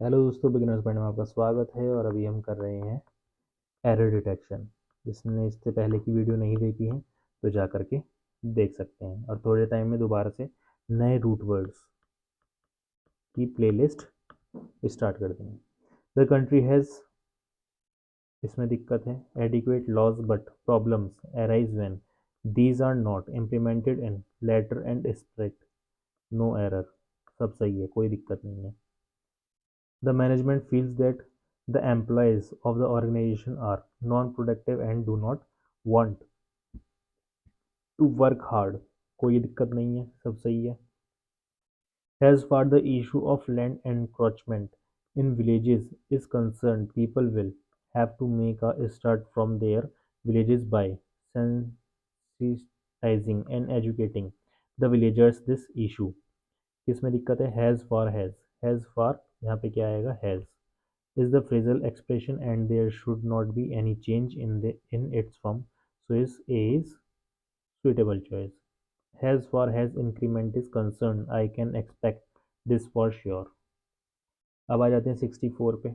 Hello दोस्तों, beginners band में आपका स्वागत है। और अभी हम कर रहे हैं एरर डिटेक्शन। जिसने इससे पहले की वीडियो नहीं देखी है तो जा करके देख सकते हैं, और थोड़े टाइम में दोबारा से नए रूट वर्ड्स की प्लेलिस्ट स्टार्ट कर देंगे। द कंट्री हैज़, इसमें दिक्कत है, adequate laws but problems arise when these are not implemented in letter and spirit. No error, सब सही है, कोई दिक्कत नहीं है। The management feels that the employees of the organization are non-productive and do not want to work hard. कोई दिक्कत नहीं है, सब सही है। As far the issue of land encroachment in villages is concerned, people will have to make a start from their villages by sensitizing and educating the villagers this issue. किसमें दिक्कत है? हैज़ फॉर यहाँ पे क्या आएगा? Has is the phrasal expression and there should not be any change in its form, so is suitable choice. As far as increment is concerned, I can expect this for sure. अब आ जाते हैं 64 पे।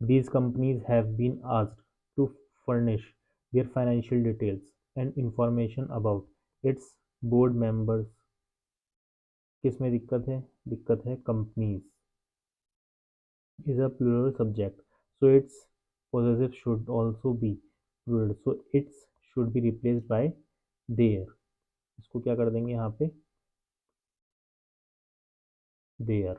These companies have been asked to furnish their financial details and information about its board members. किस में दिक्कत है? दिक्कत है companies is a plural subject, so its possessive should also be plural, so its should be replaced by their. इसको क्या कर देंगे यहाँ पे? their.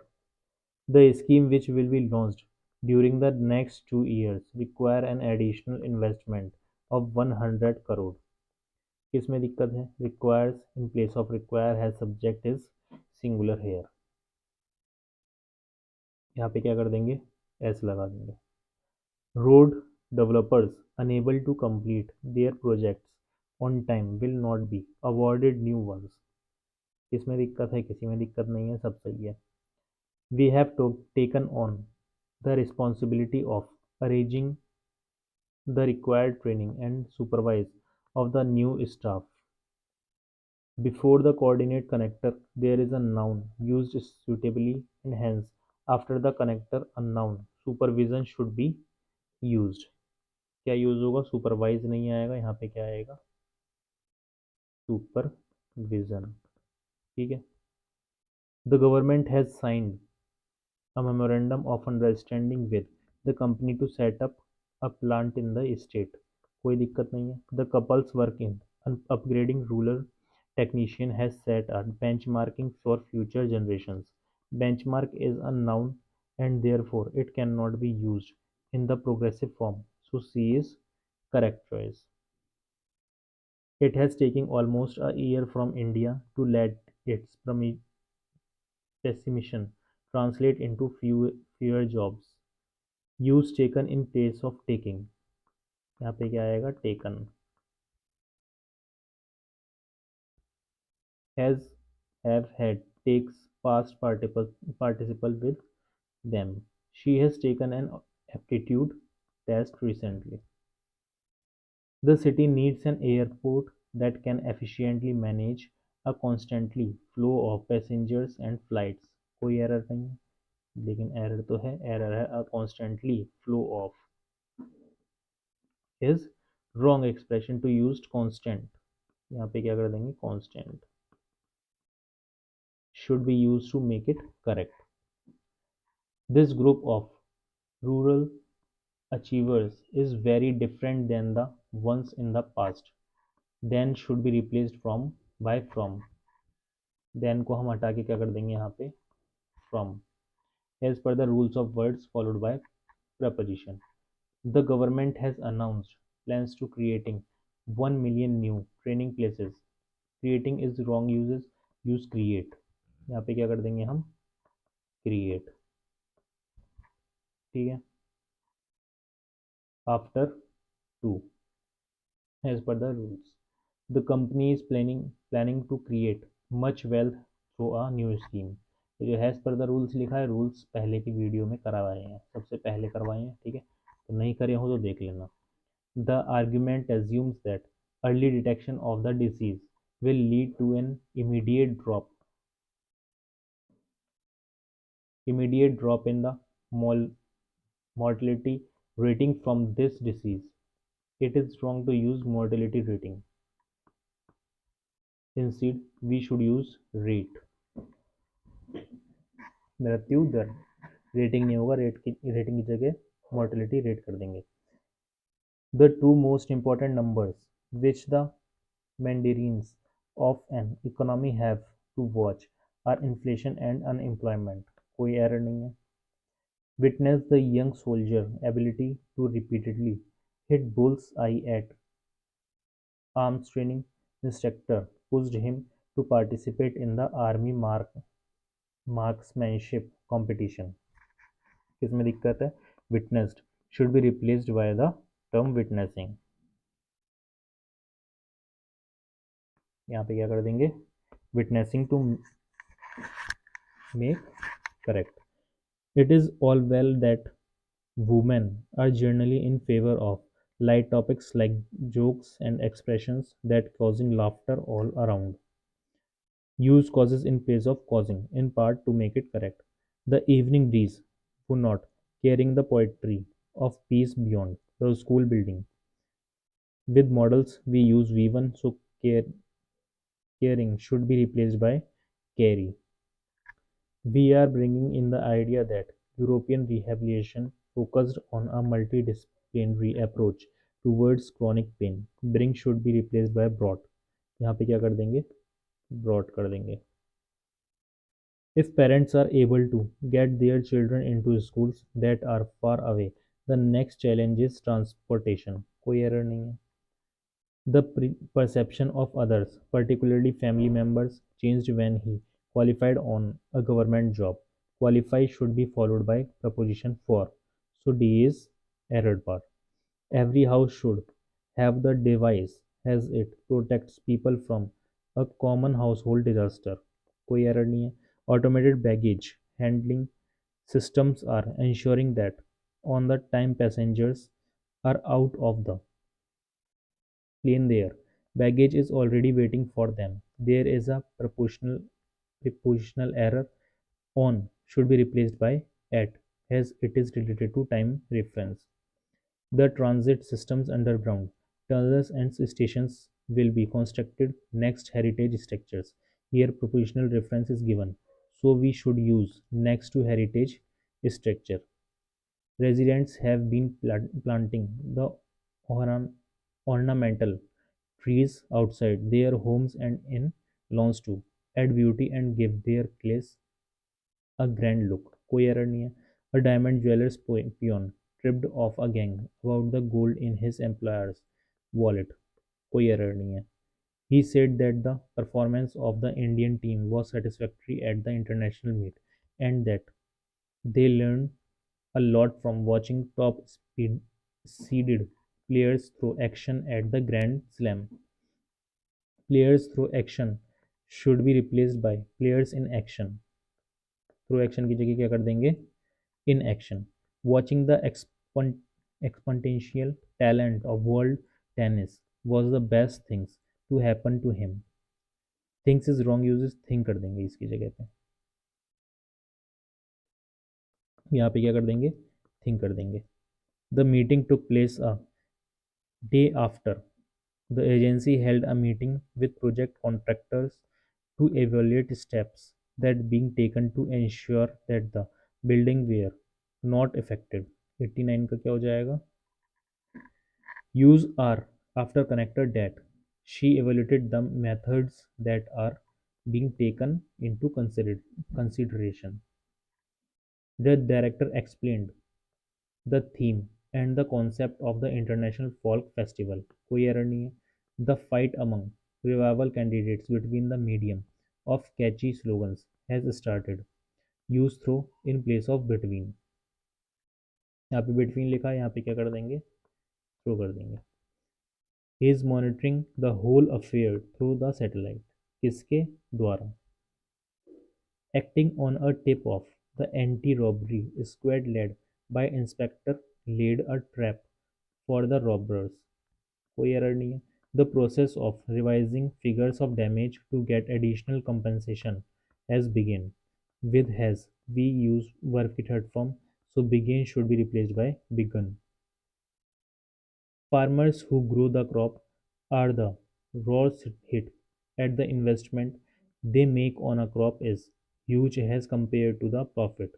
The scheme which will be launched during the next 2 years require an additional investment of 100 crore. किस में दिक्कत है? requires in place of require has subject is singular here. यहाँ पे क्या कर देंगे? s लगा देंगे। Road developers unable to complete their projects on time will not be awarded new ones. किसमें दिक्कत है? किसी में दिक्कत नहीं है, सब सही है। We have taken on the responsibility of arranging the required training and supervise of the new staff. Before the coordinate connector, there is a noun used suitably, and hence after the connector a noun supervision should be used. क्या use होगा? Supervise नहीं आएगा, यहाँ पे क्या आएगा? Supervision. ठीक है। The government has signed a memorandum of understanding with the company to set up a plant in the state. कोई दिक्कत नहीं है। The couples work in upgrading rural technician has set a benchmarking for future generations. Benchmark is a noun and therefore it cannot be used in the progressive form. So C is correct choice. It has taken almost a year from India to let its pessimism translate into fewer jobs. Use taken in place of taking. यहाँ पे क्या आएगा? taken. Has, have, had takes past participle with them. She has taken an aptitude test recently. The city needs an airport that can efficiently manage a constantly flow of passengers and flights. कोई error नहीं है, लेकिन error तो है। Error है a constantly flow of is wrong expression to used constant. यहाँ पे क्या कर देंगे? constant should be used to make it correct. This group of rural achievers is very different than the ones in the past. Then should be replaced from by from. Then को हम हटा के क्या कर देंगे? यहाँ पे from. As per the rules of words followed by preposition. The government has announced plans to creating 1 million new training places. Creating is wrong uses, use create. यहाँ पे क्या कर देंगे हम? create. ठीक है। After 2, as per the rules. The company is planning to create much wealth through a new scheme. ये जो हैज पर द रूल्स लिखा है, रूल्स पहले की वीडियो में करवाए हैं, सबसे पहले करवाए हैं। ठीक है, तो नहीं करे हो तो देख लेना। The argument assumes that early detection of the disease will lead to an immediate drop in the mol- mortality rating from this disease. It is wrong to use mortality rating. Instead, we should use rate. मृत्यु दर rating नहीं होगा, rating की जगह mortality rate कर देंगे. The two most important numbers which the mandarins of an economy have to watch are inflation and unemployment. कोई error नहीं है. Witness the young soldier ability to repeatedly hit bull's eye at arms training. Instructor pushed him to participate in the army marksmanship competition. किसमें दिक्कत है? Witnessed should be replaced by the term witnessing. यहाँ पे क्या कर देंगे? Witnessing to make correct. It is all well that women are generally in favor of light topics like jokes and expressions that causing laughter all around. Use causes in place of causing, in part to make it correct. The evening breeze, who not, carrying the poetry of peace beyond the school building. With models, we use V1, so caring should be replaced by carry. We are bringing in the idea that European rehabilitation focused on a multidisciplinary approach towards chronic pain. Bring should be replaced by brought. यहाँ पे क्या कर देंगे? Brought कर देंगे. If parents are able to get their children into schools that are far away, the next challenge is transportation. कोई error नहीं है. The perception of others, particularly family members, changed when he qualified on a government job. Qualify should be followed by preposition for. So D is error bar. Every house should have the device as it protects people from a common household disaster. कोई error नहीं है. Automated baggage handling systems are ensuring that on the time passengers are out of the plane there. Baggage is already waiting for them. There is a prepositional error. On should be replaced by at as it is related to time reference. The transit systems underground tunnels and stations will be constructed next heritage structures. Here propositional reference is given, so we should use next to heritage structure. Residents have been planting the ornamental trees outside their homes and in lawns to add beauty and give their place a grand look. कोई error नहीं है. A diamond jeweler's peon tripped off a gang about the gold in his employer's wallet. कोई error नहीं है. He said that the performance of the Indian team was satisfactory at the international meet and that they learned a lot from watching top seeded players throw action at the Grand Slam. Players through action should be replaced by players in action. Through action की जगह क्या कर देंगे? In action. Watching the exponential talent of world tennis was the best things to happen to him. Things is wrong uses think कर देंगे इसकी जगह पे. यहाँ पे क्या कर देंगे? Think कर देंगे. The meeting took place a day after the agency held a meeting with project contractors to evaluate steps that being taken to ensure that the building were not affected. 89 का क्या हो जाएगा? Use R after connector that. She evaluated the methods that are being taken into consideration. The director explained the theme and the concept of the International Folk Festival. कोई error नहीं है. The fight among revival candidates between the medium of catchy slogans has started. Use through in place of between. यहाँ पे between लिखा है, यहाँ पे क्या कर देंगे? Through कर देंगे. He is monitoring the whole affair through the satellite. किसके द्वारा? Acting on a tip of the anti-robbery squad led by Inspector laid a trap for the robbers. कोई error नहीं है. The process of revising figures of damage to get additional compensation has begun. With has we use verb की third form, So begin should be replaced by begun. Farmers who grow the crop are the worst hit at the investment they make on a crop is huge as compared to the profit.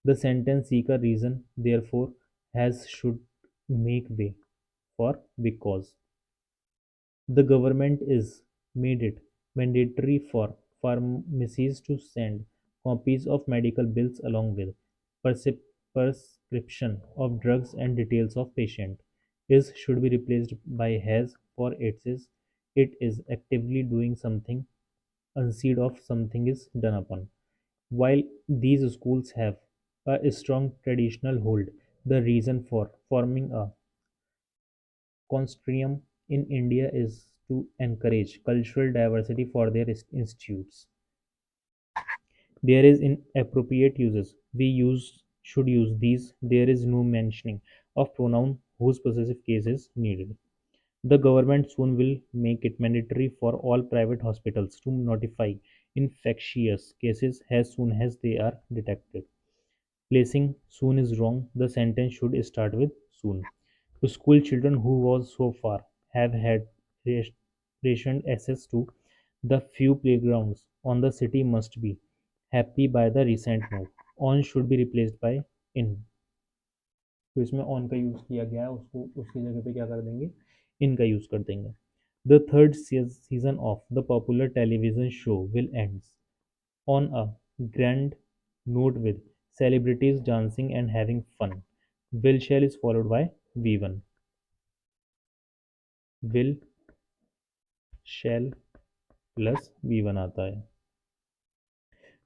The sentence seeker reason therefore has should make way for because. The government is made it mandatory for pharmacies to send copies of medical bills along with persi- prescription of drugs and details of patient. Is should be replaced by has for it is actively doing something instead of something is done upon. While these schools have a strong traditional hold, the reason for forming a consortium in India is to encourage cultural diversity for their institutes. There is inappropriate uses. We use should use these. There is no mentioning of pronoun whose possessive case is needed. The government soon will make it mandatory for all private hospitals to notify infectious cases as soon as they are detected. Placing soon is wrong. The sentence should start with soon. The school children who was so far have had rationed access to the few playgrounds on the city must be happy by the recent move. On should be replaced by in. तो इसमें on का use किया गया है उसको उसकी जगह पे क्या कर देंगे इन का यूज़ कर देंगे the third season of the popular television show will ends on a grand note with celebrities dancing and having fun. Will shall is followed by V1. Will shall plus V1 आता है.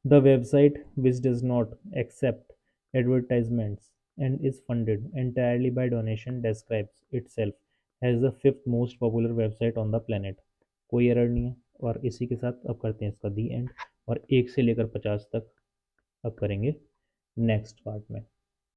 The website, which does not accept advertisements and is funded entirely by donation, describes itself as the fifth most popular website on the planet. कोई error नहीं है और इसी के साथ अब करते हैं इसका दी एंड और 1 से लेकर 50 तक अब करेंगे नेक्स्ट पार्ट में.